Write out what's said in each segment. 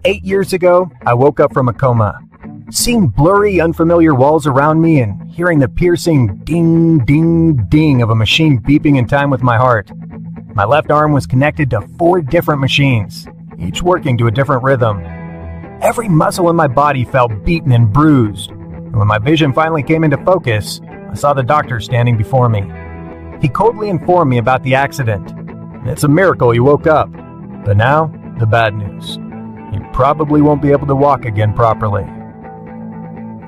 8 years ago, I woke up from a coma. Seeing blurry, unfamiliar walls around me and hearing the piercing ding, ding, ding of a machine beeping in time with my heart. My left arm was connected to 4 different machines, each working to a different rhythm. Every muscle in my body felt beaten and bruised, and when my vision finally came into focus, I saw the doctor standing before me. He coldly informed me about the accident. It's a miracle you woke up. But now, the bad news. You probably won't be able to walk again properly.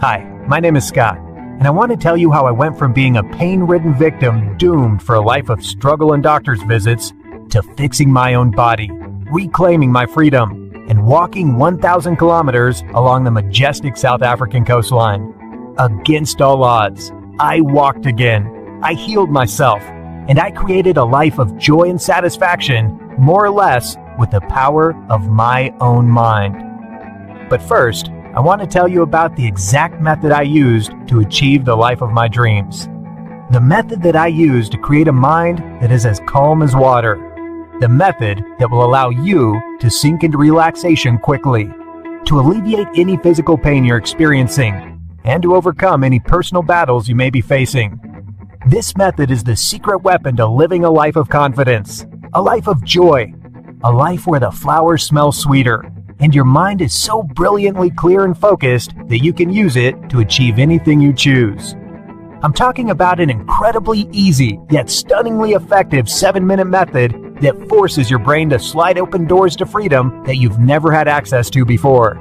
Hi, my name is Scott, and I want to tell you how I went from being a pain-ridden victim doomed for a life of struggle and doctor's visits to fixing my own body, reclaiming my freedom, and walking 1,000 kilometers along the majestic South African coastline. Against all odds, I walked again. I healed myself, and I created a life of joy and satisfaction, more or less, with the power of my own mind. But first, I want to tell you about the exact method I used to achieve the life of my dreams. The method that I used to create a mind that is as calm as water. The method that will allow you to sink into relaxation quickly, to alleviate any physical pain you're experiencing, and to overcome any personal battles you may be facing. This method is the secret weapon to living a life of confidence, a life of joy, a life where the flowers smell sweeter, and your mind is so brilliantly clear and focused that you can use it to achieve anything you choose. I'm talking about an incredibly easy, yet stunningly effective 7-minute method that forces your brain to slide open doors to freedom that you've never had access to before,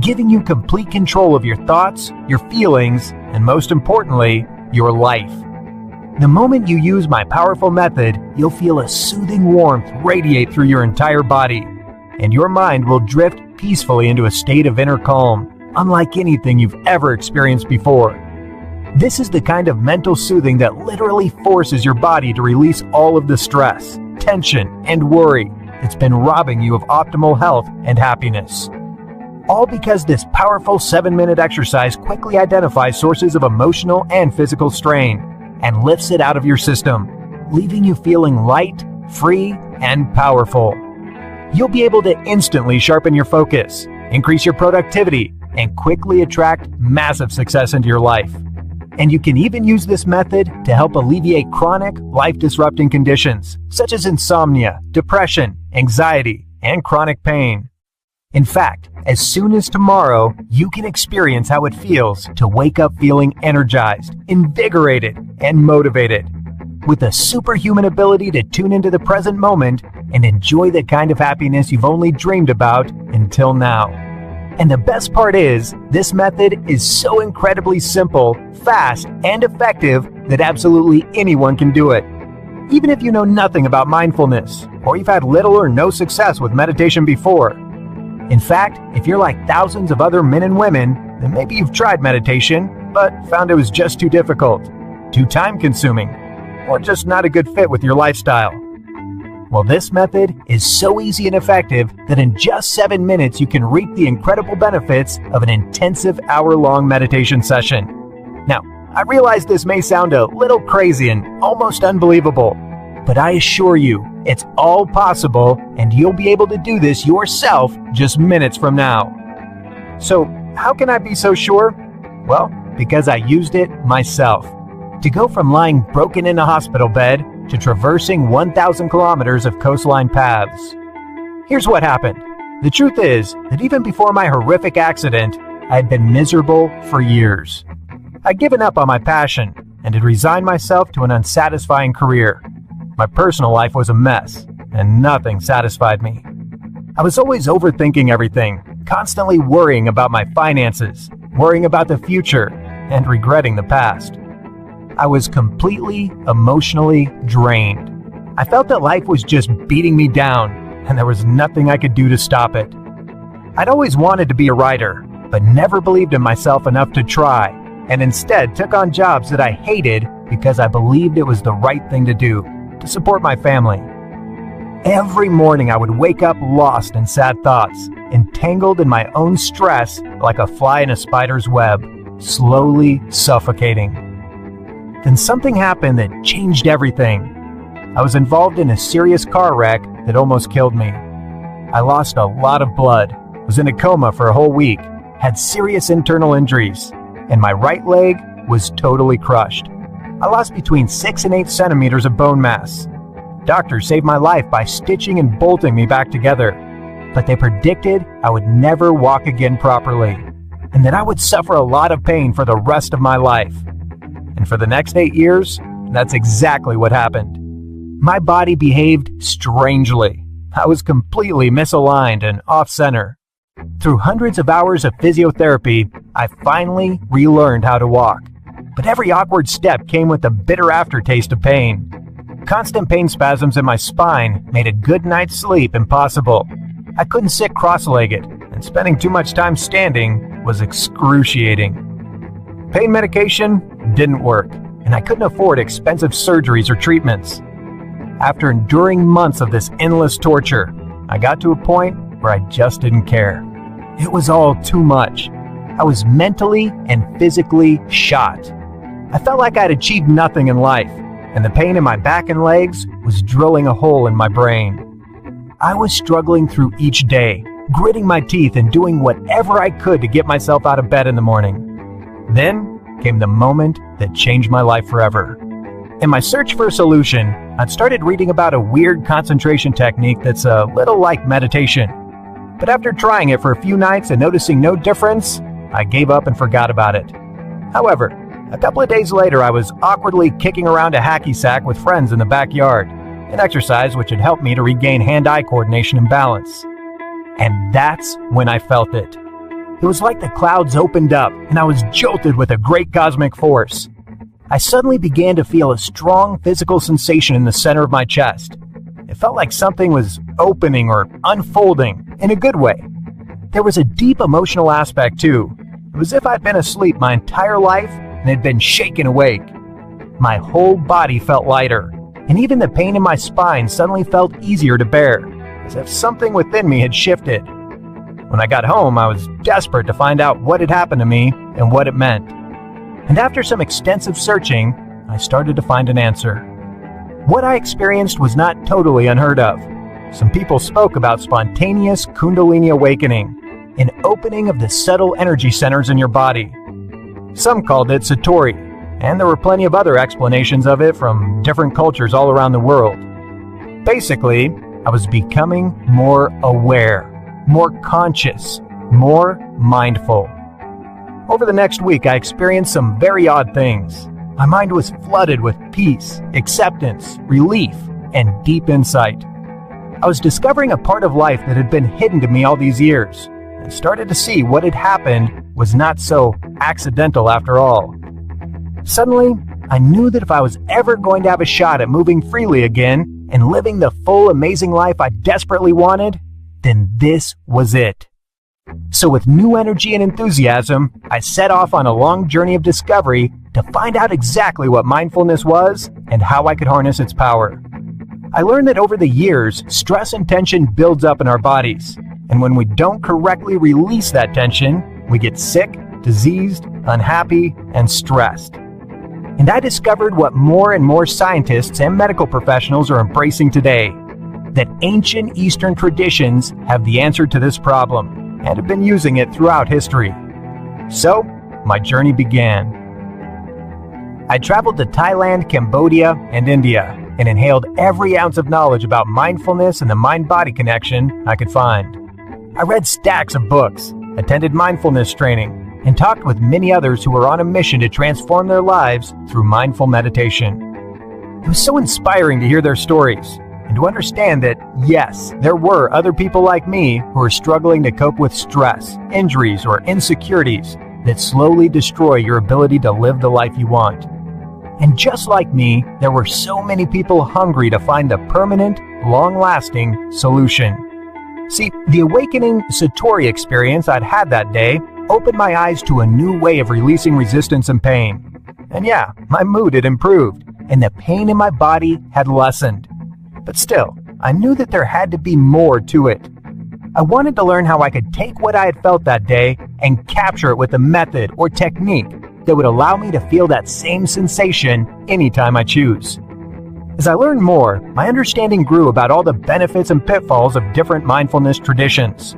giving you complete control of your thoughts, your feelings, and most importantly, your life. The moment you use my powerful method, you'll feel a soothing warmth radiate through your entire body, and your mind will drift peacefully into a state of inner calm, unlike anything you've ever experienced before. This is the kind of mental soothing that literally forces your body to release all of the stress, tension, and worry that's been robbing you of optimal health and happiness. All because this powerful 7-minute exercise quickly identifies sources of emotional and physical strain and lifts it out of your system, leaving you feeling light, free, and powerful. You'll be able to instantly sharpen your focus, increase your productivity, and quickly attract massive success into your life. And you can even use this method to help alleviate chronic, life-disrupting conditions, such as insomnia, depression, anxiety, and chronic pain. In fact, as soon as tomorrow, you can experience how it feels to wake up feeling energized, invigorated, and motivated, with a superhuman ability to tune into the present moment and enjoy the kind of happiness you've only dreamed about until now. And the best part is, this method is so incredibly simple, fast, and effective that absolutely anyone can do it. Even if you know nothing about mindfulness, or you've had little or no success with meditation before. In fact, if you're like thousands of other men and women, then maybe you've tried meditation, but found it was just too difficult, too time-consuming, or just not a good fit with your lifestyle. Well, this method is so easy and effective that in just 7 minutes you can reap the incredible benefits of an intensive hour-long meditation session. Now, I realize this may sound a little crazy and almost unbelievable, but I assure you, it's all possible and you'll be able to do this yourself just minutes from now. So, how can I be so sure? Well, because I used it myself. To go from lying broken in a hospital bed to traversing 1,000 kilometers of coastline paths. Here's what happened. The truth is that even before my horrific accident, I had been miserable for years. I'd given up on my passion and had resigned myself to an unsatisfying career. My personal life was a mess, and nothing satisfied me. I was always overthinking everything, constantly worrying about my finances, worrying about the future, and regretting the past. I was completely emotionally drained. I felt that life was just beating me down, and there was nothing I could do to stop it. I'd always wanted to be a writer, but never believed in myself enough to try, and instead took on jobs that I hated because I believed it was the right thing to do, to support my family. Every morning I would wake up lost in sad thoughts, entangled in my own stress like a fly in a spider's web, slowly suffocating. Then something happened that changed everything. I was involved in a serious car wreck that almost killed me. I lost a lot of blood, was in a coma for a whole week, had serious internal injuries, and my right leg was totally crushed. I lost between 6 and 8 centimeters of bone mass. Doctors saved my life by stitching and bolting me back together, but they predicted I would never walk again properly, and that I would suffer a lot of pain for the rest of my life. And for the next 8 years, that's exactly what happened. My body behaved strangely. I was completely misaligned and off-center. Through hundreds of hours of physiotherapy, I finally relearned how to walk. But every awkward step came with a bitter aftertaste of pain. Constant pain spasms in my spine made a good night's sleep impossible. I couldn't sit cross-legged, and spending too much time standing was excruciating. Pain medication didn't work, and I couldn't afford expensive surgeries or treatments. After enduring months of this endless torture, I got to a point where I just didn't care. It was all too much. I was mentally and physically shot. I felt like I'd achieved nothing in life, and the pain in my back and legs was drilling a hole in my brain. I was struggling through each day, gritting my teeth and doing whatever I could to get myself out of bed in the morning. Then came the moment that changed my life forever. In my search for a solution, I'd started reading about a weird concentration technique that's a little like meditation. But after trying it for a few nights and noticing no difference, I gave up and forgot about it. However, a couple of days later, I was awkwardly kicking around a hacky sack with friends in the backyard, an exercise which had helped me to regain hand-eye coordination and balance. And that's when I felt it. It was like the clouds opened up, and I was jolted with a great cosmic force. I suddenly began to feel a strong physical sensation in the center of my chest. It felt like something was opening or unfolding in a good way. There was a deep emotional aspect too. It was as if I'd been asleep my entire life and had been shaken awake. My whole body felt lighter, and even the pain in my spine suddenly felt easier to bear, as if something within me had shifted. When I got home, I was desperate to find out what had happened to me and what it meant. And after some extensive searching, I started to find an answer. What I experienced was not totally unheard of. Some people spoke about spontaneous Kundalini awakening, an opening of the subtle energy centers in your body. Some called it Satori, and there were plenty of other explanations of it from different cultures all around the world. Basically, I was becoming more aware, more conscious, more mindful. Over the next week, I experienced some very odd things. My mind was flooded with peace, acceptance, relief, and deep insight. I was discovering a part of life that had been hidden to me all these years, and started to see what had happened was not so accidental after all. Suddenly, I knew that if I was ever going to have a shot at moving freely again and living the full, amazing life I desperately wanted, then this was it. So with new energy and enthusiasm, I set off on a long journey of discovery to find out exactly what mindfulness was and how I could harness its power. I learned that over the years, stress and tension builds up in our bodies, and when we don't correctly release that tension, we get sick, diseased, unhappy, and stressed. And I discovered what more and more scientists and medical professionals are embracing today, that ancient Eastern traditions have the answer to this problem, and have been using it throughout history. So, my journey began. I traveled to Thailand, Cambodia, and India, and inhaled every ounce of knowledge about mindfulness and the mind-body connection I could find. I read stacks of books, attended mindfulness training, and talked with many others who were on a mission to transform their lives through mindful meditation. It was so inspiring to hear their stories, and to understand that, yes, there were other people like me who were struggling to cope with stress, injuries, or insecurities that slowly destroy your ability to live the life you want. And just like me, there were so many people hungry to find the permanent, long-lasting solution. See, the awakening Satori experience I'd had that day opened my eyes to a new way of releasing resistance and pain. And yeah, my mood had improved, and the pain in my body had lessened. But still, I knew that there had to be more to it. I wanted to learn how I could take what I had felt that day and capture it with a method or technique that would allow me to feel that same sensation anytime I choose. As I learned more, my understanding grew about all the benefits and pitfalls of different mindfulness traditions.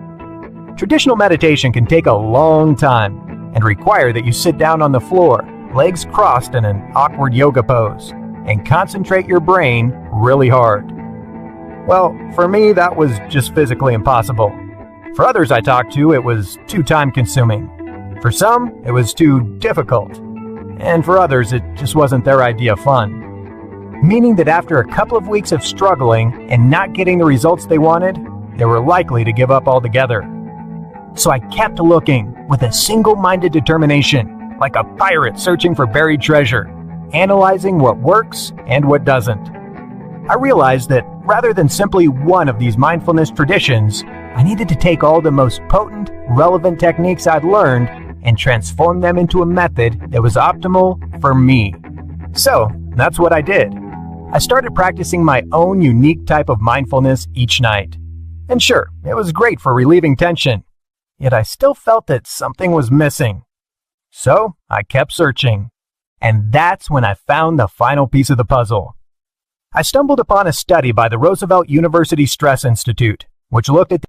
Traditional meditation can take a long time and require that you sit down on the floor, legs crossed in an awkward yoga pose, and concentrate your brain really hard. Well, for me, that was just physically impossible. For others I talked to, it was too time-consuming. For some, it was too difficult. And for others, it just wasn't their idea of fun. Meaning that after a couple of weeks of struggling and not getting the results they wanted, they were likely to give up altogether. So I kept looking with a single-minded determination, like a pirate searching for buried treasure, analyzing what works and what doesn't. I realized that rather than simply one of these mindfulness traditions, I needed to take all the most potent, relevant techniques I'd learned and transform them into a method that was optimal for me. So that's what I did. I started practicing my own unique type of mindfulness each night. And sure, it was great for relieving tension, yet I still felt that something was missing. So I kept searching. And that's when I found the final piece of the puzzle. I stumbled upon a study by the Roosevelt University Stress Institute, which looked at